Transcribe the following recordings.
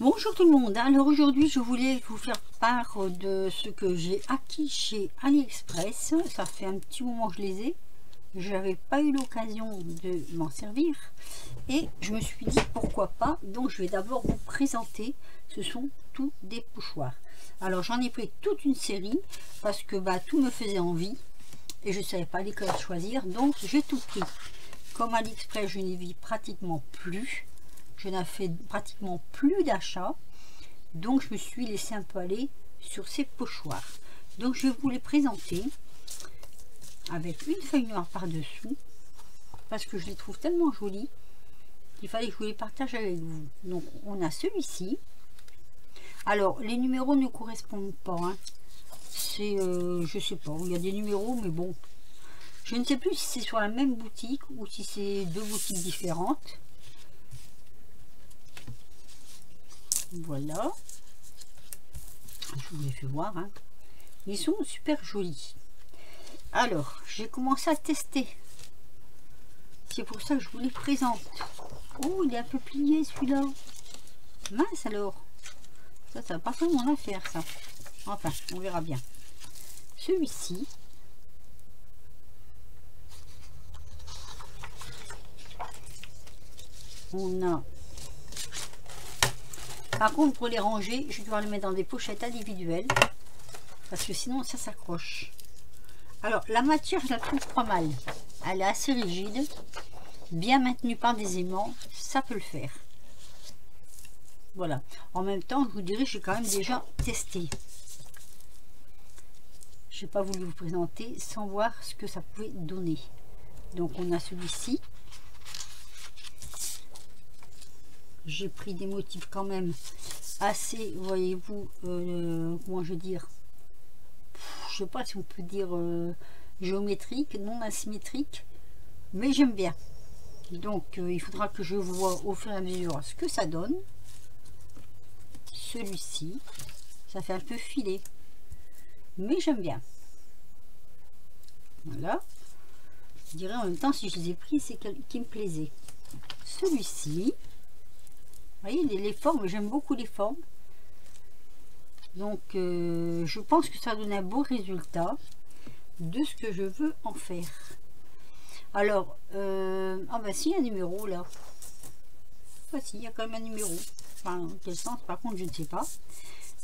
Bonjour tout le monde, alors aujourd'hui je voulais vous faire part de ce que j'ai acquis chez AliExpress. Ça fait un petit moment que je les ai, je n'avais pas eu l'occasion de m'en servir et je me suis dit pourquoi pas. Donc je vais d'abord vous présenter, ce sont tous des pochoirs. Alors j'en ai pris toute une série parce que tout me faisait envie et je ne savais pas lesquels choisir, donc j'ai tout pris. Comme AliExpress je n'y vis pratiquement plus, je n'ai fait pratiquement plus d'achats, donc je me suis laissé un peu aller sur ces pochoirs. Donc je vais vous les présenter avec une feuille noire par dessous parce que je les trouve tellement jolis qu'il fallait que je vous les partage avec vous. Donc on a celui-ci. Alors les numéros ne correspondent pas, hein. C'est je sais pas, il y a des numéros mais bon, je ne sais plus si c'est sur la même boutique ou si c'est deux boutiques différentes. Voilà, je vous les fais voir, hein. Ils sont super jolis. Alors j'ai commencé à tester, c'est pour ça que je vous les présente. Oh, il est un peu plié celui-là, mince alors, ça va pas faire mon affaire ça, enfin on verra bien. Celui-ci, on a, par contre pour les ranger je vais devoir les mettre dans des pochettes individuelles parce que sinon ça s'accroche. Alors la matière je la trouve pas mal, elle est assez rigide, bien maintenue par des aimants, ça peut le faire. Voilà, en même temps je vous dirais j'ai quand même déjà testé, je n'ai pas voulu vous présenter sans voir ce que ça pouvait donner. Donc on a celui-ci, j'ai pris des motifs quand même assez, voyez-vous, comment je veux dire, je sais pas si on peut dire géométrique, non asymétrique, mais j'aime bien. Donc il faudra que je vois au fur et à mesure ce que ça donne. Celui-ci, ça fait un peu filet, mais j'aime bien. Voilà, je dirais en même temps si je les ai pris c'est qui me plaisait. Celui-ci, vous voyez les formes, j'aime beaucoup les formes, donc je pense que ça donne un beau résultat de ce que je veux en faire. Alors si, il y a un numéro là, si, il y a quand même un numéro, enfin dans quel sens par contre je ne sais pas.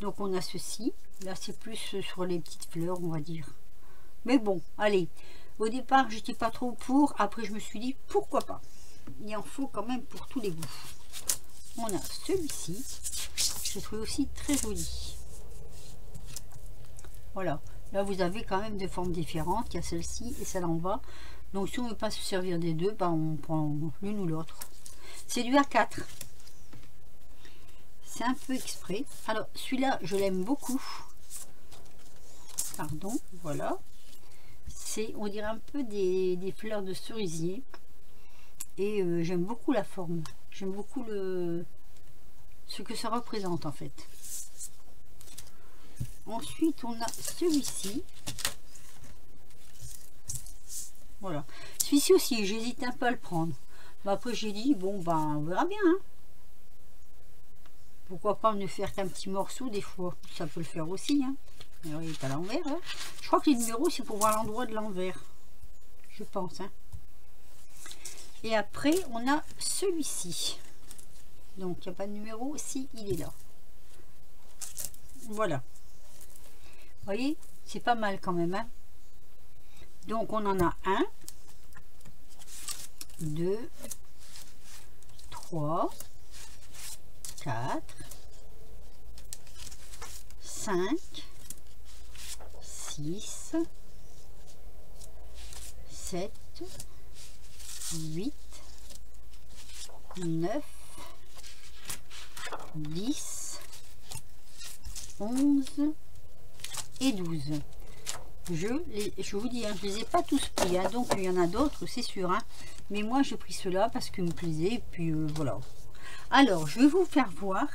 Donc on a ceci, là c'est plus sur les petites fleurs on va dire, mais bon allez, au départ j'étais pas trop pour, après je me suis dit pourquoi pas, il en faut quand même pour tous les goûts. On a celui-ci, je trouve aussi très joli. Voilà, là vous avez quand même des formes différentes, il y a celle-ci et celle en bas, donc si on ne veut pas se servir des deux, on prend l'une ou l'autre. C'est du A4, c'est un peu exprès. Alors celui-là je l'aime beaucoup, pardon, voilà, c'est on dirait un peu des fleurs de cerisier et j'aime beaucoup la forme, j'aime beaucoup ce que ça représente en fait. Ensuite on a celui-ci, voilà, celui-ci aussi j'hésite un peu à le prendre, mais après j'ai dit bon on verra bien, hein. Pourquoi pas ne faire qu'un petit morceau, des fois ça peut le faire aussi, hein. Alors, il est à l'envers, hein. Je crois que les numéros c'est pour voir l'endroit de l'envers, je pense, hein. Et après on a celui-ci, donc il n'y a pas de numéro, si il est là, voilà, vous voyez c'est pas mal quand même, hein. Donc on en a 1 2 3 4 5 6 7 8 9 10 11 et 12. Je vous dis, hein, je les ai pas tous pris, hein, donc il y en a d'autres c'est sûr, hein, mais moi j'ai pris ceux-là parce qu'il me plaisait et puis voilà. Alors je vais vous faire voir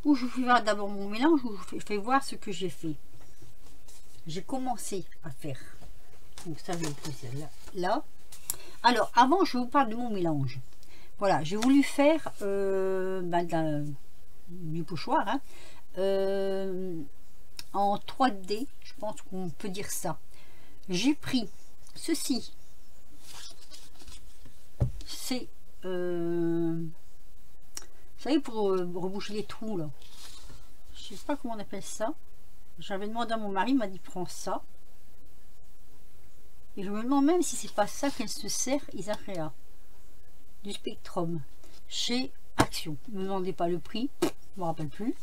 où je vous fais voir d'abord mon mélange, où je vous fais voir ce que j'ai fait. J'ai commencé à faire, donc ça je vais poser là. Alors avant je vous parle de mon mélange. Voilà, j'ai voulu faire du pochoir hein, en 3D, je pense qu'on peut dire ça. J'ai pris ceci, c'est vous savez, pour reboucher les trous là, je sais pas comment on appelle ça. J'avais demandé à mon mari, il m'a dit prends ça, et je me demande même si c'est pas ça qu'elle se sert, Isarea, du Spectrum chez Action. Ne me demandez pas le prix, je me rappelle plus.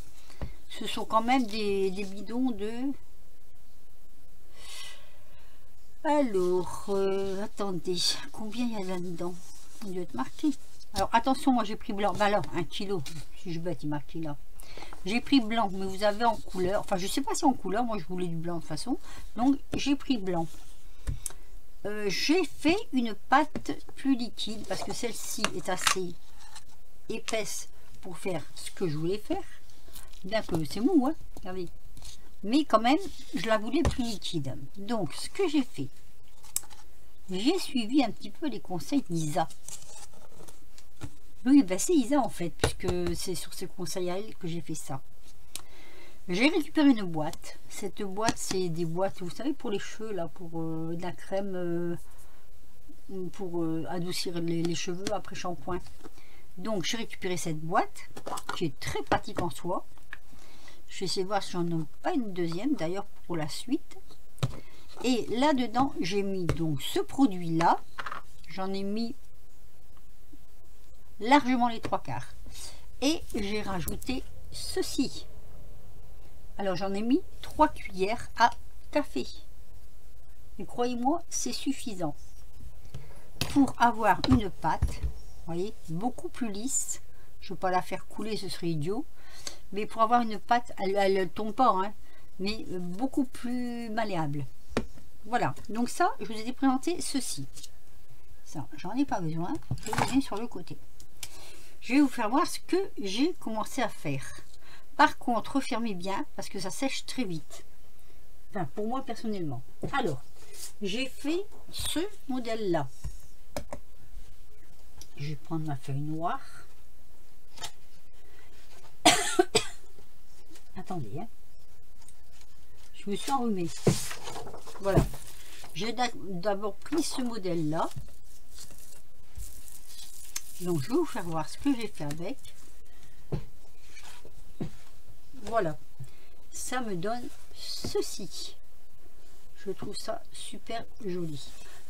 Ce sont quand même des bidons de... Alors, attendez, combien il y a là-dedans? Il doit être marqué. Alors, attention, moi j'ai pris blanc. Bah alors, 1 kilo, si je bête, il est marqué là. J'ai pris blanc, mais vous avez en couleur. Enfin, je sais pas si en couleur, moi je voulais du blanc de toute façon. Donc, j'ai pris blanc. J'ai fait une pâte plus liquide parce que celle-ci est assez épaisse pour faire ce que je voulais faire. Bien que c'est mou, hein, regardez. Mais quand même, je la voulais plus liquide. Donc, ce que j'ai fait, j'ai suivi un petit peu les conseils d'Isa. Oui, ben c'est Isa en fait, puisque c'est sur ses conseils à elle que j'ai fait ça. J'ai récupéré une boîte. Cette boîte, c'est des boîtes, vous savez, pour les cheveux, là, pour de la crème, pour adoucir les cheveux après shampoing. Donc, j'ai récupéré cette boîte, qui est très pratique en soi. Je vais essayer de voir si j'en ai pas une deuxième, d'ailleurs, pour la suite. Et là-dedans, j'ai mis donc ce produit-là. J'en ai mis largement les 3/4. Et j'ai rajouté ceci. Alors j'en ai mis 3 cuillères à café. Et croyez-moi, c'est suffisant pour avoir une pâte, vous voyez, beaucoup plus lisse. Je ne veux pas la faire couler, ce serait idiot. Mais pour avoir une pâte, elle ne tombe pas, hein, mais beaucoup plus malléable. Voilà, donc ça, je vous ai présenté ceci. Ça, j'en ai pas besoin. Je vais le mettre sur le côté. Je vais vous faire voir ce que j'ai commencé à faire. Par contre, refermez bien parce que ça sèche très vite. Enfin, pour moi personnellement. Alors, j'ai fait ce modèle-là. Je vais prendre ma feuille noire. Attendez, hein. Je me suis enrhumée. Voilà. J'ai d'abord pris ce modèle-là. Donc, je vais vous faire voir ce que j'ai fait avec. Voilà. Ça me donne ceci. Je trouve ça super joli.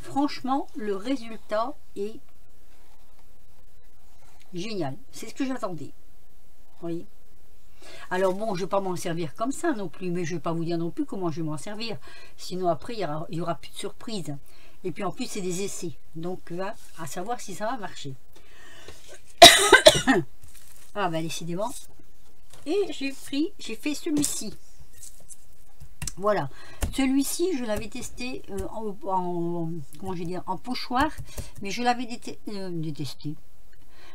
Franchement, le résultat est génial. C'est ce que j'attendais. Vous voyez? Alors bon, je ne vais pas m'en servir comme ça non plus, mais je ne vais pas vous dire non plus comment je vais m'en servir. Sinon après, il y aura plus de surprise. Et puis en plus, c'est des essais. Donc, à savoir si ça va marcher. Ah bah décidément. Et j'ai fait celui-ci. Voilà. Celui-ci, je l'avais testé comment je vais dire, en pochoir, mais je l'avais détesté.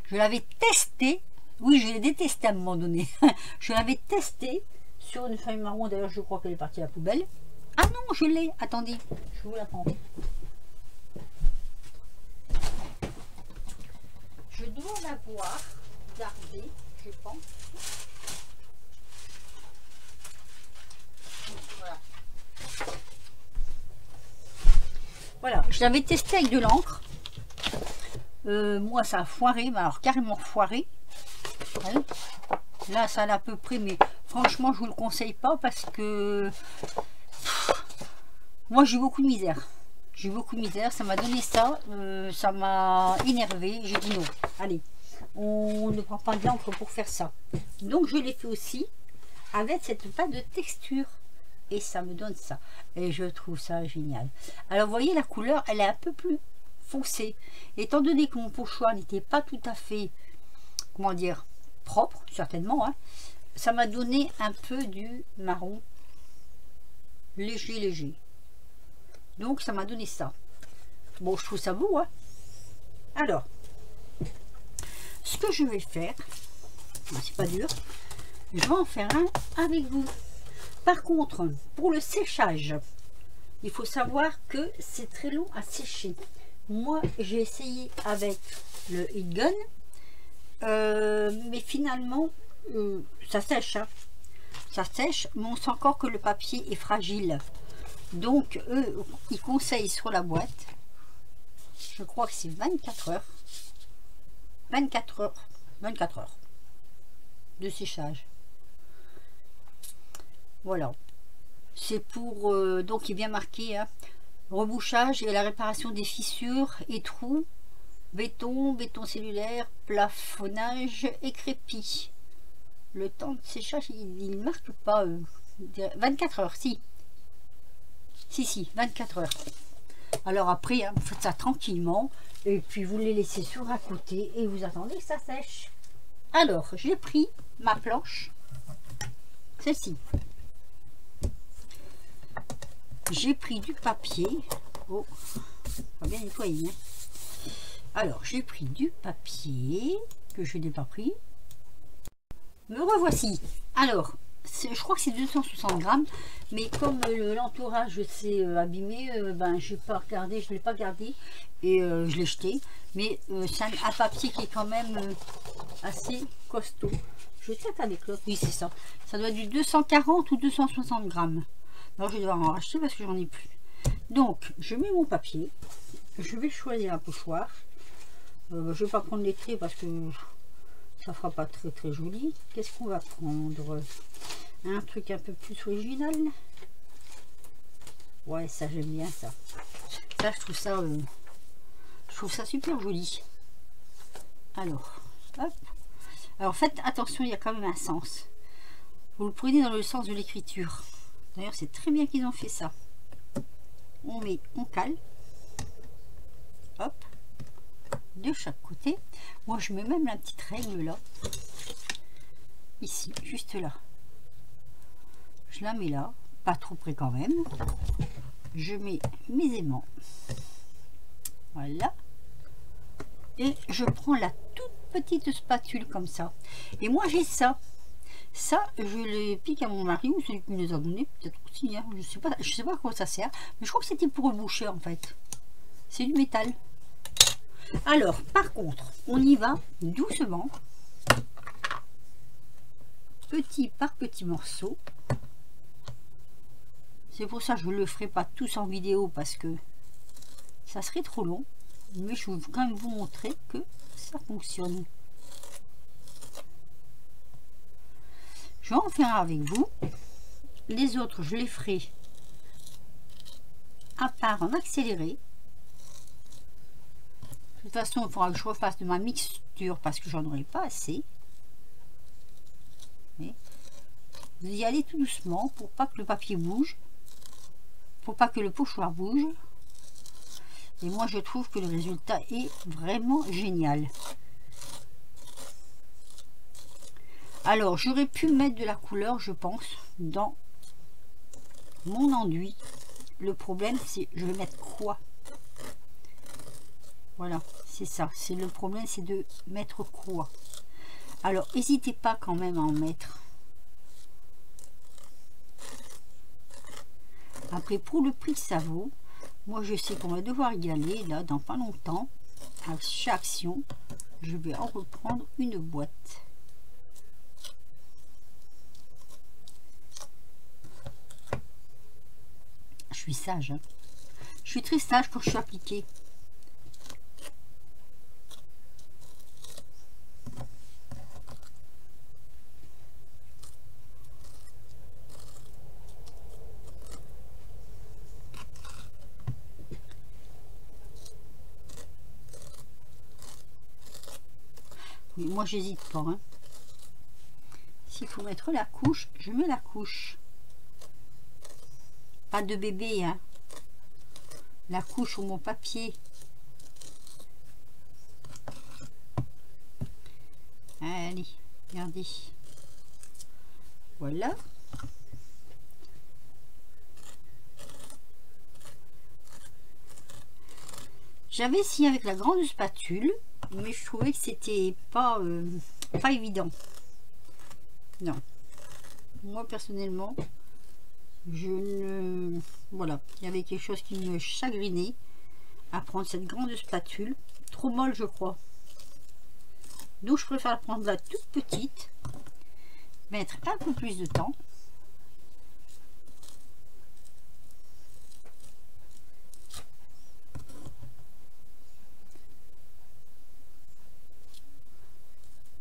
Je l'avais testé. Oui, je l'ai détesté à un moment donné. Je l'avais testé sur une feuille marron. D'ailleurs, je crois qu'elle est partie à la poubelle. Ah non, je l'ai. Attendez, je vous la prends. Je dois l'avoir gardée, je pense. Voilà. Voilà, je l'avais testé avec de l'encre. Moi, ça a foiré, mais alors carrément foiré. Là, ça l'a à peu près, mais franchement, je vous le conseille pas parce que moi, j'ai eu beaucoup de misère. J'ai eu beaucoup de misère, ça m'a donné ça, ça m'a énervé. J'ai dit non, allez, on ne prend pas de l'encre pour faire ça. Donc, je l'ai fait aussi avec cette pâte de texture. Et ça me donne ça. Et je trouve ça génial. Alors, vous voyez, la couleur, elle est un peu plus foncée. Étant donné que mon pochoir n'était pas tout à fait, comment dire, propre, certainement, hein, ça m'a donné un peu du marron léger. Donc, ça m'a donné ça. Bon, je trouve ça beau, hein. Alors, ce que je vais faire, c'est pas dur, je vais en faire un avec vous. Par contre, pour le séchage, il faut savoir que c'est très long à sécher. Moi, j'ai essayé avec le heat gun mais finalement ça sèche, hein. Ça sèche, mais on sent encore que le papier est fragile. Donc eux, ils conseillent sur la boîte, je crois que c'est 24 heures. 24 heures de séchage. Voilà. C'est pour, donc il vient marqué, hein, rebouchage et la réparation des fissures et trous, béton cellulaire, plafonnage et crépi. Le temps de séchage, il ne marque pas 24 heures, si, 24 heures. Alors après, hein, vous faites ça tranquillement et puis vous les laissez sur un côté et vous attendez que ça sèche. Alors, j'ai pris ma planche, celle-ci. J'ai pris du papier. Oh, pas bien nettoyer, hein. Alors, j'ai pris du papier que je n'ai pas pris. Me revoici. Alors, je crois que c'est 260 grammes, mais comme l'entourage s'est abîmé, ben j'ai pas regardé, je l'ai pas gardé et je l'ai jeté. Mais c'est un papier qui est quand même assez costaud. Je vais peut-être avec l'autre. Oui, c'est ça. Ça doit être du 240 ou 260 grammes. Alors je vais devoir en racheter parce que j'en ai plus. Donc, je mets mon papier. Je vais choisir un pochoir. Je ne vais pas prendre les traits parce que ça fera pas très joli. Qu'est-ce qu'on va prendre? Un truc un peu plus original. Ouais, ça j'aime bien ça. Ça je trouve ça super joli. Alors, hop. Alors faites attention, il y a quand même un sens. Vous le prenez dans le sens de l'écriture. D'ailleurs, c'est très bien qu'ils ont fait ça. On cale. Hop. De chaque côté. Moi, je mets même la petite règle là. Ici, juste là. Je la mets là. Pas trop près quand même. Je mets mes aimants. Voilà. Et je prends la toute petite spatule comme ça. Et moi, j'ai ça. Ça, je les pique à mon mari ou celui qui me les a donné, peut-être aussi, hein. Je sais pas à quoi ça sert, mais je crois que c'était pour reboucher en fait. C'est du métal. Alors, par contre, on y va doucement, petit par petit morceau. C'est pour ça que je ne le ferai pas tous en vidéo parce que ça serait trop long, mais je veux quand même vous montrer que ça fonctionne. Je vais en faire avec vous. Les autres, je les ferai à part en accéléré. De toute façon, il faudra que je refasse de ma mixture parce que j'en aurai pas assez. Mais vous y allez tout doucement pour pas que le papier bouge, pour pas que le pochoir bouge. Et moi, je trouve que le résultat est vraiment génial. Alors, j'aurais pu mettre de la couleur, je pense, dans mon enduit. Le problème, c'est je vais mettre quoi? Voilà, c'est ça. C'est le problème, c'est de mettre quoi? Alors, n'hésitez pas quand même à en mettre. Après, pour le prix que ça vaut, moi, je sais qu'on va devoir y aller, là, dans pas longtemps. À chaque action, je vais en reprendre une boîte. Je suis sage, hein. Je suis très sage quand je suis appliquée. Oui, moi j'hésite pas, hein. S'il faut mettre la couche, je mets la couche. Pas de bébé, hein. La couche ou mon papier. Allez, regardez. Voilà. J'avais essayé avec la grande spatule, mais je trouvais que c'était pas évident. Non. Moi personnellement, je ne... Voilà, il y avait quelque chose qui me chagrinait à prendre cette grande spatule. Trop molle, je crois. Donc je préfère prendre la toute petite, mettre un peu plus de temps.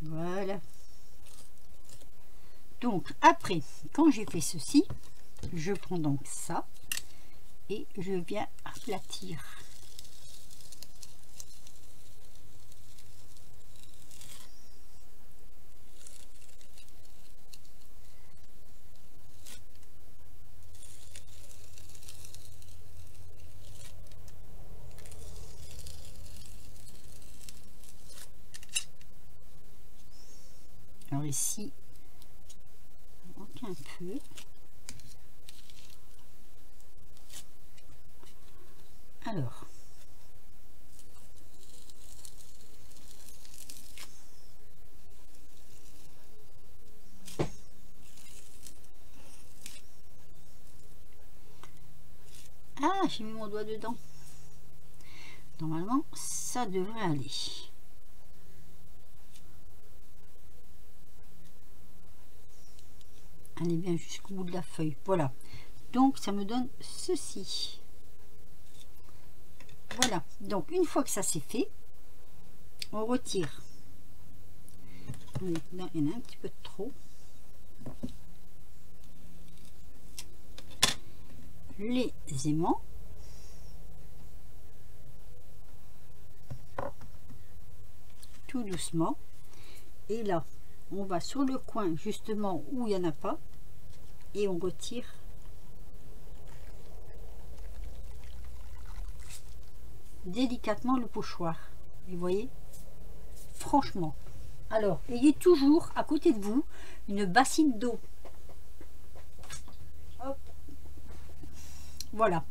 Voilà. Donc après, quand j'ai fait ceci, je prends donc ça et je viens aplatir. Alors ici, on manque un peu. Alors, ah, j'ai mis mon doigt dedans. Normalement, ça devrait aller. Allez bien jusqu'au bout de la feuille. Voilà. Donc, ça me donne ceci. Voilà. Donc, une fois que ça c'est fait, on retire. Là, il y en a un petit peu de trop. Les aimants. Tout doucement. Et là, on va sur le coin justement où il n'y en a pas. Et on retire délicatement le pochoir. Vous voyez, franchement. Alors, ayez toujours à côté de vous une bassine d'eau. Hop. Voilà,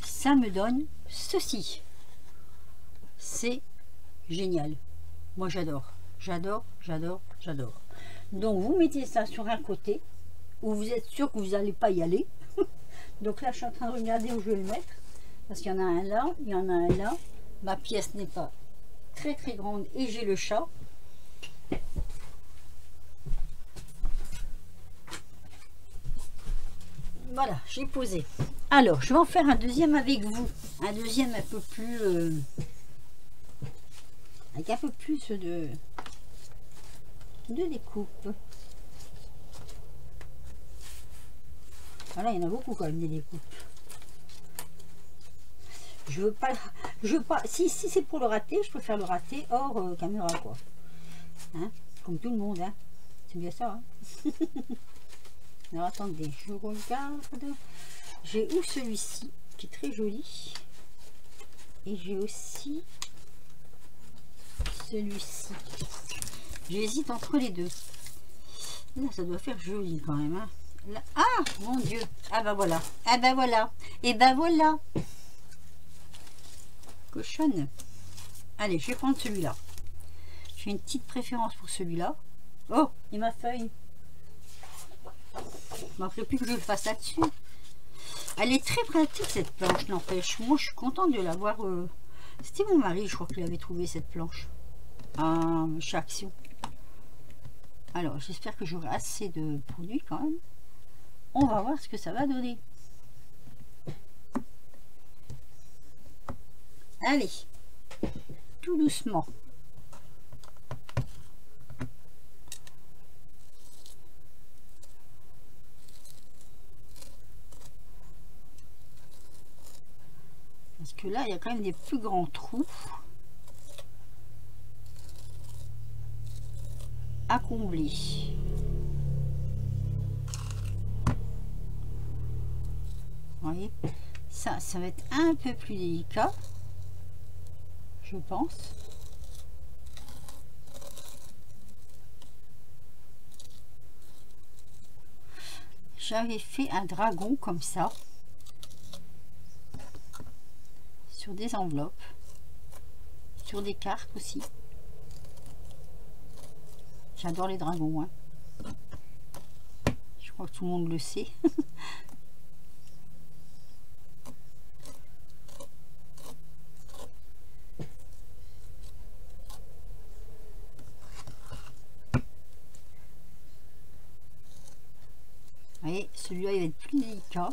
ça me donne ceci. C'est génial. Moi j'adore, j'adore, j'adore, j'adore. Donc vous mettez ça sur un côté où vous êtes sûr que vous n'allez pas y aller. Donc là je suis en train de regarder où je vais le mettre. Parce qu'il y en a un là, il y en a un là. Ma pièce n'est pas très très grande et j'ai le chat. Voilà, j'ai posé. Alors, je vais en faire un deuxième avec vous. Un deuxième un peu plus... avec un peu plus de découpe. Voilà, il y en a beaucoup quand même des découpes. Je veux pas... si c'est pour le rater, je préfère le rater hors caméra, quoi. Hein, comme tout le monde, hein. C'est bien ça, hein. Alors, attendez, je regarde... J'ai où celui-ci qui est très joli et j'ai aussi celui-ci. J'hésite entre les deux. Là, ça doit faire joli quand même. Hein. Là, ah mon Dieu. Ah ben voilà. Ah ben voilà. Et ben voilà. Cochonne. Allez, je vais prendre celui-là. J'ai une petite préférence pour celui-là. Oh, et ma feuille. Il ne plus que je le fasse là-dessus. Elle est très pratique cette planche, n'empêche. Moi, je suis contente de l'avoir. C'était mon mari, je crois, qu'il avait trouvé cette planche. Chez Action. Alors, j'espère que j'aurai assez de produits quand même. On va voir ce que ça va donner. Allez, tout doucement. Parce que là, il y a quand même des plus grands trous à combler. Vous voyez, ça va être un peu plus délicat, je pense. J'avais fait un dragon comme ça. Sur des enveloppes, sur des cartes aussi. J'adore les dragons, hein. Je crois que tout le monde le sait. celui-là il va être plus délicat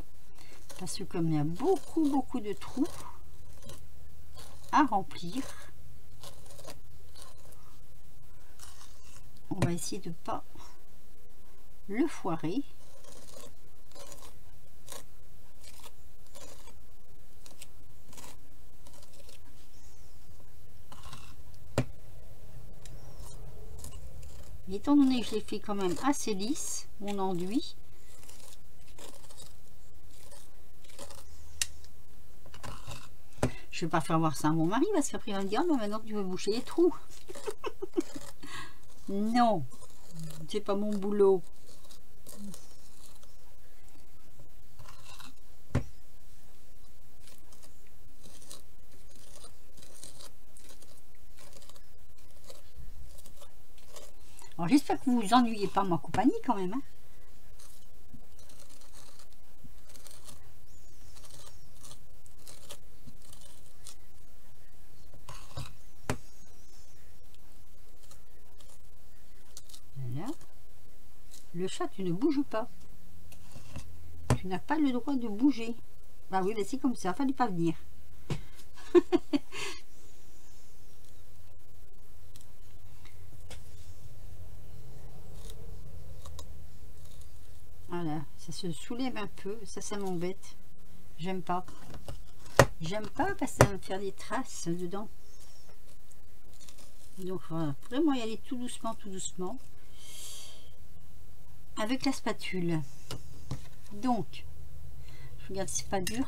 parce que comme il y a beaucoup de trous à remplir, on va essayer de pas le foirer. Et étant donné que je l'ai fait quand même assez lisse, mon enduit, je vais pas faire voir ça à mon mari parce qu'après il va me dire mais maintenant tu veux boucher les trous. Non, c'est pas mon boulot. Alors j'espère que vous vous ennuyez pas ma compagnie quand même. Hein. Voilà. Le chat, tu ne bouges pas. Tu n'as pas le droit de bouger. Bah oui, c'est comme ça, fallait pas venir. Voilà, ça se soulève un peu, ça m'embête. J'aime pas. J'aime pas parce que ça va me faire des traces dedans. Donc voilà, vraiment y aller tout doucement, avec la spatule. Donc, je regarde si c'est pas dur.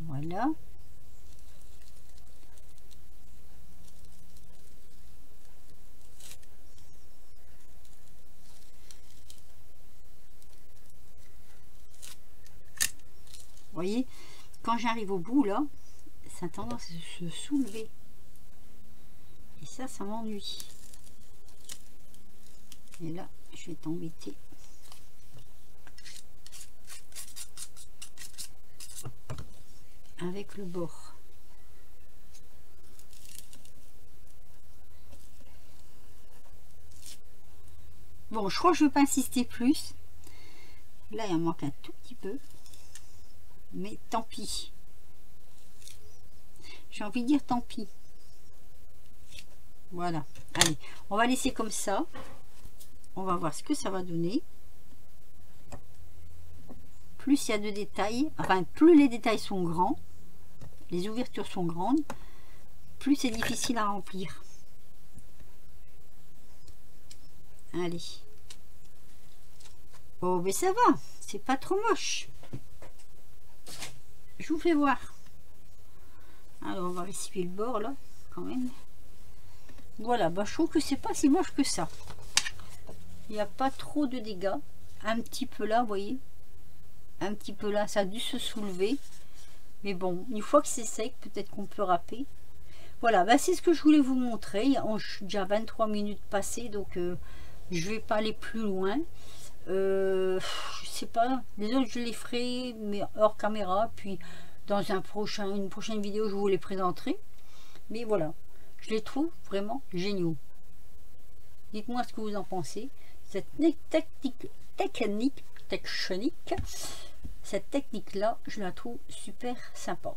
Voilà. Vous voyez, quand j'arrive au bout là, ça a tendance à se soulever. Et ça m'ennuie. Et là, je vais t'embêter. Avec le bord. Bon, je crois que je ne vais pas insister plus. Là, il en manque un tout petit peu. Mais tant pis. J'ai envie de dire tant pis. Voilà. Allez, on va laisser comme ça. On va voir ce que ça va donner. Plus il y a de détails, enfin plus les détails sont grands, les ouvertures sont grandes, plus c'est difficile à remplir. Allez. Oh, mais ça va, c'est pas trop moche. Je vous fais voir. Alors, on va essuyer le bord là, quand même. Voilà, bah, je trouve que c'est pas si moche que ça. Il n'y a pas trop de dégâts. Un petit peu là, vous voyez. Un petit peu là, ça a dû se soulever. Mais bon, une fois que c'est sec, peut-être qu'on peut râper. Voilà, bah, c'est ce que je voulais vous montrer. Je suis déjà 23 minutes passées, donc je vais pas aller plus loin. Je sais pas, les autres je les ferai, mais hors caméra. Puis dans une prochaine vidéo, je vous les présenterai. Mais voilà, je les trouve vraiment géniaux. Dites-moi ce que vous en pensez. Cette technique, cette technique là, je la trouve super sympa.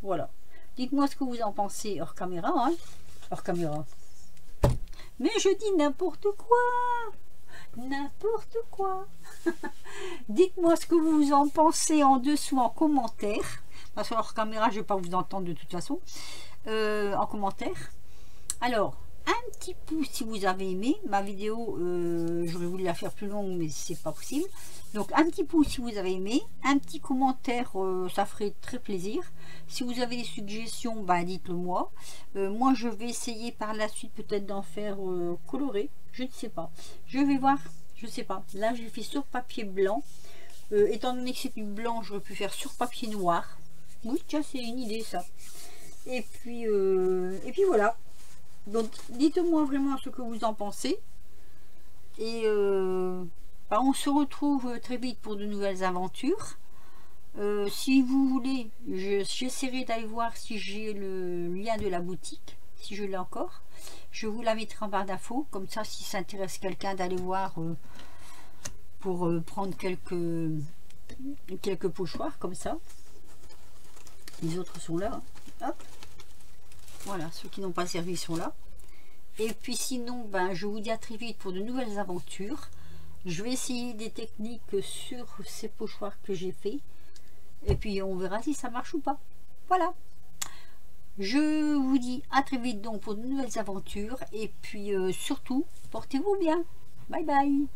Voilà, dites-moi ce que vous en pensez hors caméra, hein. Hors caméra. Mais je dis n'importe quoi. Dites-moi ce que vous en pensez en dessous en commentaire, parce que hors caméra je vais pas vous entendre de toute façon. En commentaire. Alors, un petit pouce si vous avez aimé ma vidéo. J'aurais voulu la faire plus longue, mais c'est pas possible. Donc un petit pouce si vous avez aimé, un petit commentaire, ça ferait très plaisir. Si vous avez des suggestions, bah, dites-le moi. Moi je vais essayer par la suite peut-être d'en faire coloré, je ne sais pas, je vais voir, je sais pas. Là j'ai fait sur papier blanc, étant donné que c'est du blanc, j'aurais pu faire sur papier noir. Oui, tiens, c'est une idée ça. Et puis voilà. Donc dites-moi vraiment ce que vous en pensez. Et bah, on se retrouve très vite pour de nouvelles aventures. Si vous voulez, j'essaierai d'aller voir si j'ai le lien de la boutique, si je l'ai encore. Je vous la mettrai en barre d'infos, comme ça si ça intéresse quelqu'un d'aller voir pour prendre quelques pochoirs comme ça. Les autres sont là, hein. Hop. Voilà, ceux qui n'ont pas servi sont là. Et puis sinon, ben, je vous dis à très vite pour de nouvelles aventures. Je vais essayer des techniques sur ces pochoirs que j'ai fait. Et puis on verra si ça marche ou pas. Voilà. Je vous dis à très vite donc pour de nouvelles aventures. Et puis surtout, portez-vous bien. Bye bye.